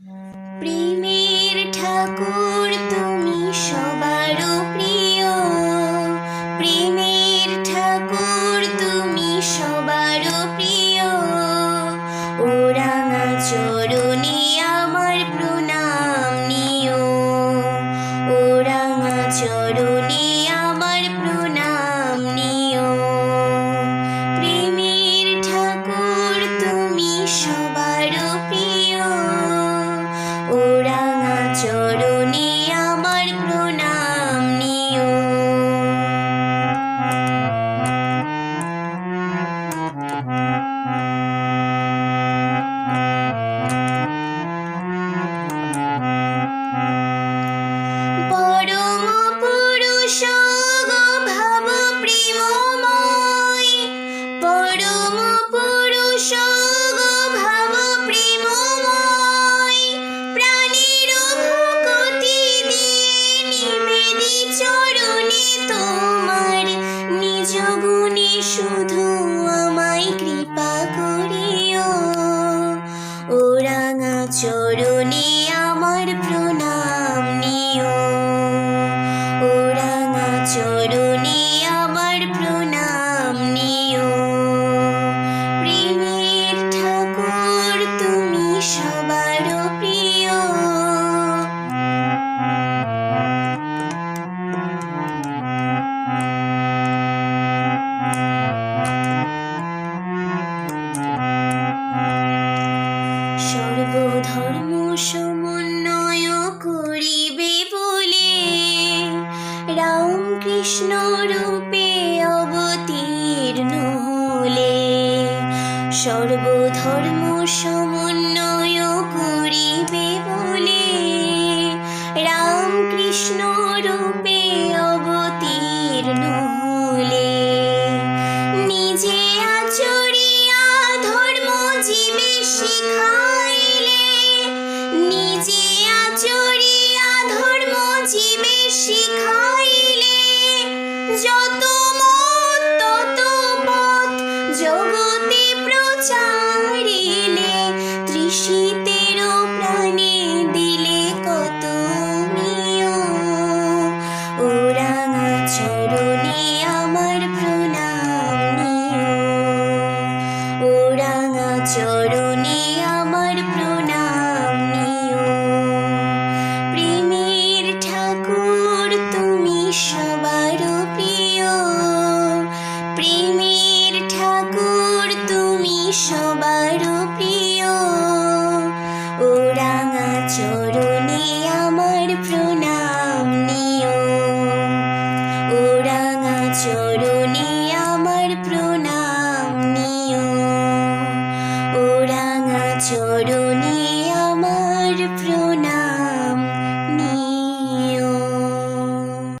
প্রেমের ঠাকুর তুমি সবারও প্রিয়, প্রেমের ঠাকুর তুমি সবারও প্রিয়। ও রাঙা চরণে আমার প্রণাম নিও, ও রাঙা চরণে আমার প্রণাম নিও। প্রেমের ঠাকুর তুমি সবারও প্রিয়, ও রাঙা চরণে আমার প্রণাম নিও। পরম পুরুষ গো ভাব প্রেমময়, পরম পুরুষ গো ভাব প্রেমময়। প্রাণের ভক্তি দিয়ে নিবেদি চরণে তোমার, নিজ গুণে শুধু আমায় কৃপা করিও। ও রাঙা চরণে আমার প্রণাম নিও, ও রাঙা চরণে আমার প্রণাম নিও। প্রেমের ঠাকুর তুমি সবারও প্রিয়। সর্বধর্ম সমন্বয় করিবে বলে রামকৃষ্ণ রূপে অবতীর্ণ হলে। সর্বধর্ম সমন্বয় করিবে বলে রামকৃষ্ণ রূপে অবতীর্ণ হলে। নিজে আচরিয়া ধর্ম জীবে শিখাইলে, নিজে আচরিয়া ধর্ম জীবে শিখাইলে। যত মত তত পথ জগতে প্রচারিলে, তৃষিতের প্রাণে দিলে কত মিয়। ও রাঙা চরণে আমার প্রণাম নিও, ও রাঙা চরণে আমার প্রণাম নিও। প্রেমের ঠাকুর তুমি সবারও প্রিয়, প্রেমের ঠাকুর তুমি সবারও প্রিয়। ও রাঙা চরণে আমার প্রণাম নিও, ও রাঙা চরণে আমার প্রণাম নিও, ও রাঙা চরণে আমার প্রণাম।